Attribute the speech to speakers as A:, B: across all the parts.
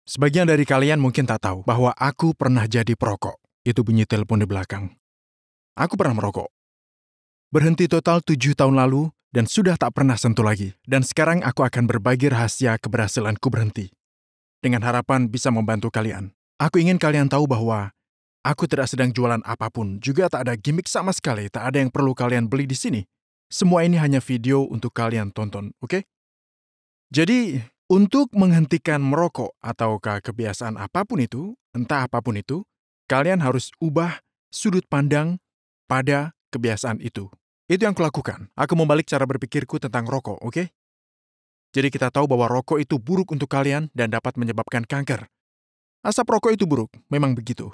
A: Sebagian dari kalian mungkin tak tahu bahwa aku pernah jadi perokok. Itu bunyi telepon di belakang. Aku pernah merokok. Berhenti total 7 tahun lalu dan sudah tak pernah sentuh lagi. Dan sekarang aku akan berbagi rahasia keberhasilanku berhenti. Dengan harapan bisa membantu kalian. Aku ingin kalian tahu bahwa aku tidak sedang jualan apapun. Juga tak ada gimmick sama sekali. Tak ada yang perlu kalian beli di sini. Semua ini hanya video untuk kalian tonton, oke? Jadi, untuk menghentikan merokok ataukah kebiasaan apapun itu, entah apapun itu, kalian harus ubah sudut pandang pada kebiasaan itu. Itu yang kulakukan. Aku membalik cara berpikirku tentang rokok, oke? Jadi kita tahu bahwa rokok itu buruk untuk kalian dan dapat menyebabkan kanker. Asap rokok itu buruk, memang begitu.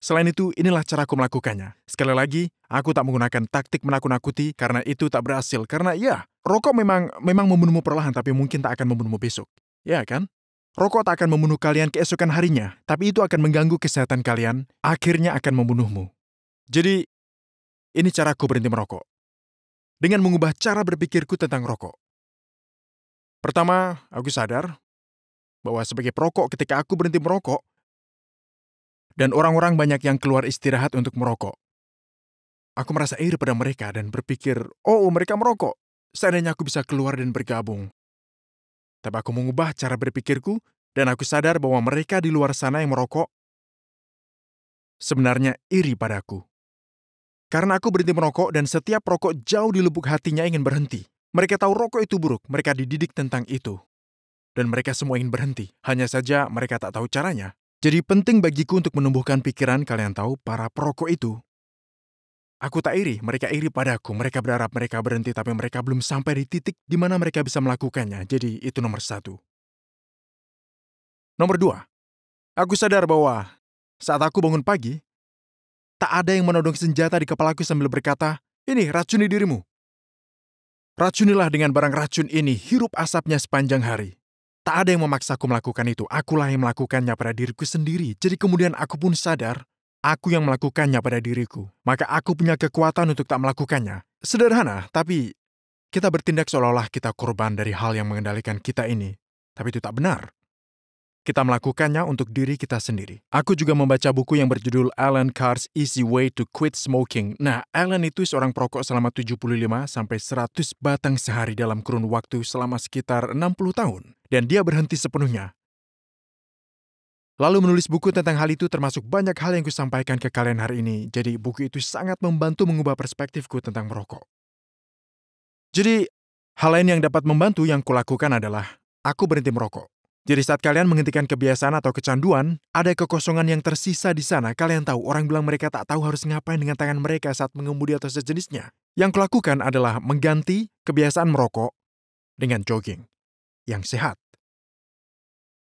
A: Selain itu, inilah caraku melakukannya. Sekali lagi, aku tak menggunakan taktik menakut-nakuti karena itu tak berhasil. Karena ya, rokok memang membunuhmu perlahan tapi mungkin tak akan membunuhmu besok. Ya kan? Rokok tak akan membunuh kalian keesokan harinya, tapi itu akan mengganggu kesehatan kalian, akhirnya akan membunuhmu. Jadi, ini caraku berhenti merokok. Dengan mengubah cara berpikirku tentang rokok. Pertama, aku sadar bahwa sebagai perokok ketika aku berhenti merokok, dan orang-orang banyak yang keluar istirahat untuk merokok. Aku merasa iri pada mereka dan berpikir, oh mereka merokok. Seandainya aku bisa keluar dan bergabung. Tapi aku mengubah cara berpikirku dan aku sadar bahwa mereka di luar sana yang merokok sebenarnya iri padaku. Karena aku berhenti merokok dan setiap perokok jauh di lubuk hatinya ingin berhenti. Mereka tahu rokok itu buruk, mereka dididik tentang itu. Dan mereka semua ingin berhenti, hanya saja mereka tak tahu caranya. Jadi penting bagiku untuk menumbuhkan pikiran kalian tahu para perokok itu. Aku tak iri, mereka iri padaku. Mereka berharap mereka berhenti, tapi mereka belum sampai di titik di mana mereka bisa melakukannya. Jadi, itu nomor 1. Nomor 2, aku sadar bahwa saat aku bangun pagi, tak ada yang menodong senjata di kepalaku sambil berkata, ini, racuni dirimu. Racunilah dengan barang racun ini, hirup asapnya sepanjang hari. Tak ada yang memaksaku melakukan itu, akulah yang melakukannya pada diriku sendiri. Jadi kemudian aku pun sadar, aku yang melakukannya pada diriku. Maka aku punya kekuatan untuk tak melakukannya. Sederhana, tapi kita bertindak seolah-olah kita korban dari hal yang mengendalikan kita ini. Tapi itu tak benar. Kita melakukannya untuk diri kita sendiri. Aku juga membaca buku yang berjudul Alan Carr's Easy Way to Quit Smoking. Nah, Alan itu seorang perokok selama 75-100 batang sehari dalam kurun waktu selama sekitar 60 tahun. Dan dia berhenti sepenuhnya. Lalu menulis buku tentang hal itu termasuk banyak hal yang kusampaikan ke kalian hari ini. Jadi buku itu sangat membantu mengubah perspektifku tentang merokok. Jadi, hal lain yang dapat membantu yang kulakukan adalah aku berhenti merokok. Jadi saat kalian menghentikan kebiasaan atau kecanduan, ada kekosongan yang tersisa di sana. Kalian tahu, orang bilang mereka tak tahu harus ngapain dengan tangan mereka saat mengemudi atau sejenisnya. Yang kulakukan adalah mengganti kebiasaan merokok dengan jogging yang sehat.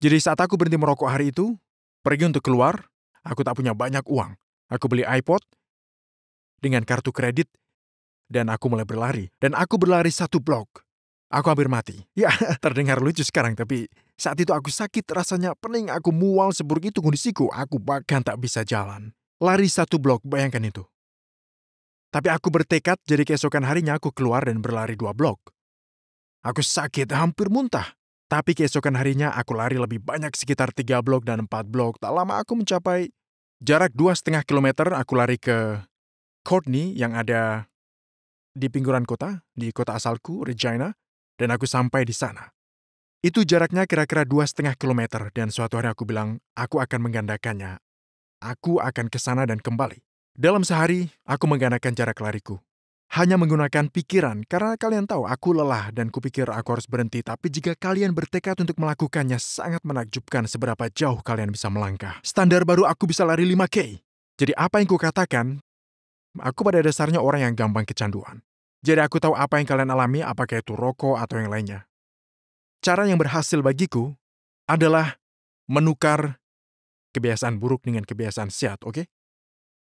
A: Jadi saat aku berhenti merokok hari itu, pergi untuk keluar, aku tak punya banyak uang. Aku beli iPod dengan kartu kredit, dan aku mulai berlari. Dan aku berlari 1 blok. Aku hampir mati. Ya, terdengar lucu sekarang, tapi saat itu aku sakit, rasanya pening, aku mual, seburuk itu kondisiku. Aku bahkan tak bisa jalan. Lari 1 blok, bayangkan itu. Tapi aku bertekad, jadi keesokan harinya aku keluar dan berlari 2 blok. Aku sakit, hampir muntah. Tapi keesokan harinya aku lari lebih banyak, sekitar 3 blok dan 4 blok. Tak lama aku mencapai jarak 2,5 kilometer. Aku lari ke Courtney yang ada di pinggiran kota, di kota asalku, Regina. Dan aku sampai di sana. Itu jaraknya kira-kira 2,5 kilometer dan suatu hari aku bilang, aku akan menggandakannya. Aku akan ke sana dan kembali. Dalam sehari, aku menggandakan jarak lariku. Hanya menggunakan pikiran, karena kalian tahu aku lelah dan kupikir aku harus berhenti. Tapi jika kalian bertekad untuk melakukannya, sangat menakjubkan seberapa jauh kalian bisa melangkah. Standar baru aku bisa lari 5K. Jadi apa yang kukatakan, aku pada dasarnya orang yang gampang kecanduan. Jadi aku tahu apa yang kalian alami, apakah itu rokok atau yang lainnya. Cara yang berhasil bagiku adalah menukar kebiasaan buruk dengan kebiasaan sehat, oke?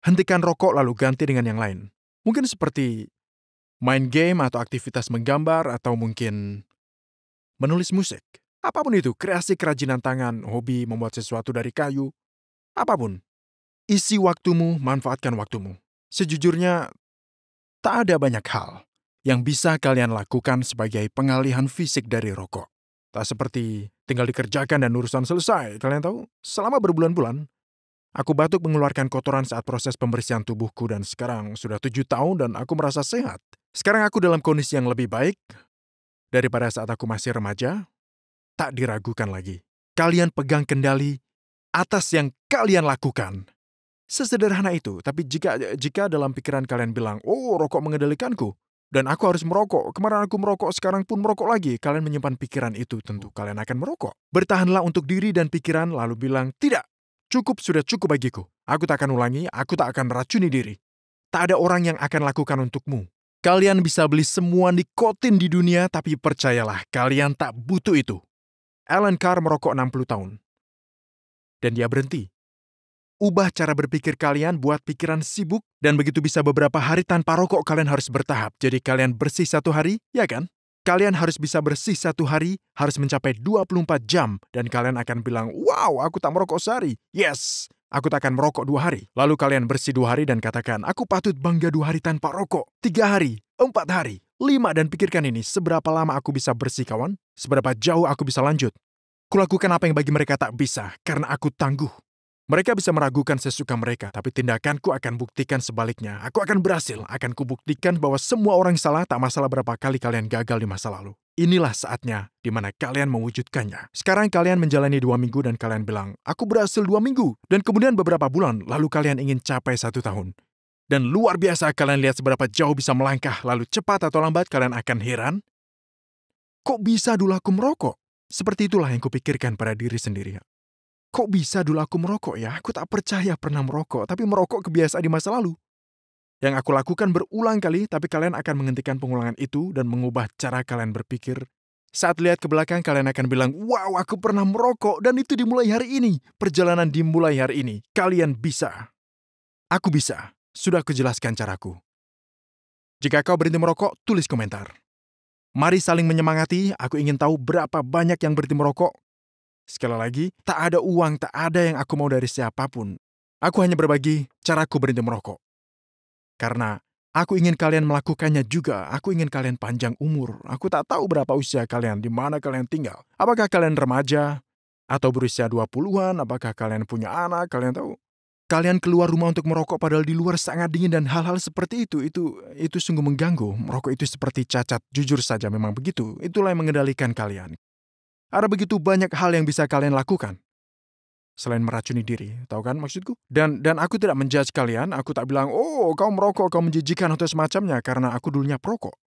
A: Hentikan rokok lalu ganti dengan yang lain. Mungkin seperti main game atau aktivitas menggambar atau mungkin menulis musik. Apapun itu, kreasi kerajinan tangan, hobi, membuat sesuatu dari kayu. Apapun. Isi waktumu, manfaatkan waktumu. Sejujurnya, tak ada banyak hal yang bisa kalian lakukan sebagai pengalihan fisik dari rokok. Tak seperti tinggal dikerjakan dan urusan selesai. Kalian tahu, selama berbulan-bulan, aku batuk mengeluarkan kotoran saat proses pembersihan tubuhku dan sekarang sudah 7 tahun dan aku merasa sehat. Sekarang aku dalam kondisi yang lebih baik daripada saat aku masih remaja. Tak diragukan lagi. Kalian pegang kendali atas yang kalian lakukan. Sesederhana itu, tapi jika dalam pikiran kalian bilang, oh rokok mengendalikanku, dan aku harus merokok, kemarin aku merokok, sekarang pun merokok lagi, kalian menyimpan pikiran itu, tentu kalian akan merokok. Bertahanlah untuk diri dan pikiran, lalu bilang, tidak, sudah cukup bagiku. Aku tak akan ulangi, aku tak akan meracuni diri. Tak ada orang yang akan lakukan untukmu. Kalian bisa beli semua nikotin di dunia, tapi percayalah, kalian tak butuh itu. Alan Carr merokok 60 tahun. Dan dia berhenti. Ubah cara berpikir kalian buat pikiran sibuk, dan begitu bisa beberapa hari tanpa rokok kalian harus bertahap. Jadi kalian bersih 1 hari, ya kan? Kalian harus bisa bersih 1 hari, harus mencapai 24 jam, dan kalian akan bilang, wow, aku tak merokok sehari. Yes, aku tak akan merokok 2 hari. Lalu kalian bersih 2 hari dan katakan, aku patut bangga 2 hari tanpa rokok. 3 hari, 4 hari, 5, dan pikirkan ini, seberapa lama aku bisa bersih kawan? Seberapa jauh aku bisa lanjut? Kulakukan apa yang bagi mereka tak bisa, karena aku tangguh. Mereka bisa meragukan sesuka mereka, tapi tindakanku akan buktikan sebaliknya. Aku akan berhasil, akan kubuktikan bahwa semua orang salah, tak masalah berapa kali kalian gagal di masa lalu. Inilah saatnya di mana kalian mewujudkannya. Sekarang kalian menjalani 2 minggu dan kalian bilang, aku berhasil 2 minggu. Dan kemudian beberapa bulan, lalu kalian ingin capai 1 tahun. Dan luar biasa kalian lihat seberapa jauh bisa melangkah, lalu cepat atau lambat kalian akan heran. Kok bisa dulu aku merokok? Seperti itulah yang kupikirkan pada diri sendiri. Kok bisa dulu aku merokok ya? Aku tak percaya pernah merokok, tapi merokok kebiasaan di masa lalu. Yang aku lakukan berulang kali, tapi kalian akan menghentikan pengulangan itu dan mengubah cara kalian berpikir. Saat lihat ke belakang, kalian akan bilang, wow, aku pernah merokok dan itu dimulai hari ini. Perjalanan dimulai hari ini. Kalian bisa. Aku bisa. Sudah aku jelaskan caraku. Jika kau berhenti merokok, tulis komentar. Mari saling menyemangati, aku ingin tahu berapa banyak yang berhenti merokok. Sekali lagi, tak ada uang, tak ada yang aku mau dari siapapun. Aku hanya berbagi caraku berhenti merokok. Karena aku ingin kalian melakukannya juga, aku ingin kalian panjang umur. Aku tak tahu berapa usia kalian, di mana kalian tinggal. Apakah kalian remaja, atau berusia 20-an, apakah kalian punya anak, kalian tahu. Kalian keluar rumah untuk merokok padahal di luar sangat dingin dan hal-hal seperti itu sungguh mengganggu. Merokok itu seperti cacat, jujur saja memang begitu. Itulah yang mengendalikan kalian. Ada begitu banyak hal yang bisa kalian lakukan. Selain meracuni diri, tahu kan maksudku? Dan aku tidak menjudge kalian, aku tak bilang, oh kau merokok, kau menjijikan atau semacamnya, karena aku dulunya perokok.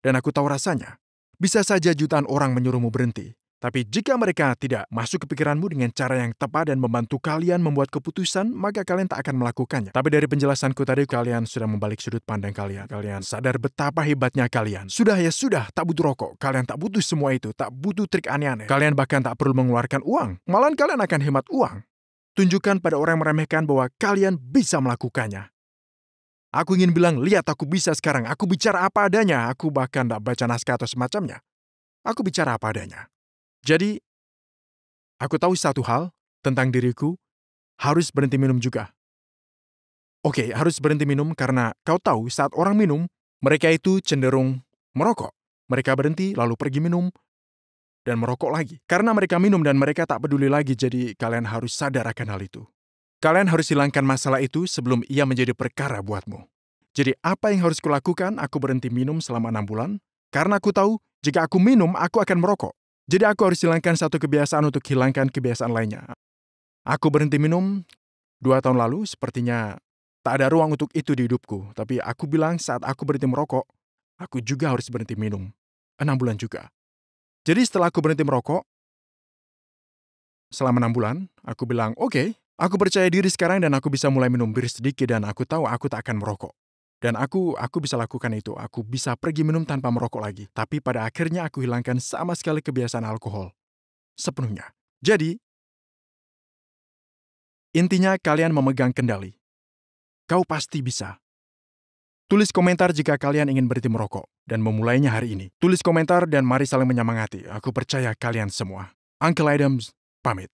A: Dan aku tahu rasanya. Bisa saja jutaan orang menyuruhmu berhenti. Tapi jika mereka tidak masuk ke pikiranmu dengan cara yang tepat dan membantu kalian membuat keputusan, maka kalian tak akan melakukannya. Tapi dari penjelasanku tadi, kalian sudah membalik sudut pandang kalian. Kalian sadar betapa hebatnya kalian. Sudah, tak butuh rokok. Kalian tak butuh semua itu, tak butuh trik aneh-aneh. Kalian bahkan tak perlu mengeluarkan uang. Malahan kalian akan hemat uang. Tunjukkan pada orang yang meremehkan bahwa kalian bisa melakukannya. Aku ingin bilang, lihat aku bisa sekarang. Aku bicara apa adanya. Aku bahkan tak baca naskah atau semacamnya. Aku bicara apa adanya. Jadi, aku tahu satu hal tentang diriku, harus berhenti minum juga. Oke, harus berhenti minum karena kau tahu saat orang minum, mereka itu cenderung merokok. Mereka berhenti, lalu pergi minum, dan merokok lagi. Karena mereka minum dan mereka tak peduli lagi, jadi kalian harus sadar akan hal itu. Kalian harus hilangkan masalah itu sebelum ia menjadi perkara buatmu. Jadi apa yang harus kulakukan? Aku berhenti minum selama 6 bulan, karena aku tahu jika aku minum, aku akan merokok. Jadi aku harus hilangkan satu kebiasaan untuk hilangkan kebiasaan lainnya. Aku berhenti minum 2 tahun lalu, sepertinya tak ada ruang untuk itu di hidupku. Tapi aku bilang saat aku berhenti merokok, aku juga harus berhenti minum. 6 bulan juga. Jadi setelah aku berhenti merokok, selama 6 bulan, aku bilang, oke, aku percaya diri sekarang dan aku bisa mulai minum bir sedikit dan aku tahu aku tak akan merokok. Dan aku bisa lakukan itu. Aku bisa pergi minum tanpa merokok lagi. Tapi pada akhirnya aku hilangkan sama sekali kebiasaan alkohol. Sepenuhnya. Jadi, intinya kalian memegang kendali. Kau pasti bisa. Tulis komentar jika kalian ingin berhenti merokok dan memulainya hari ini. Tulis komentar dan mari saling menyemangati. Aku percaya kalian semua. Uncle Adams, pamit.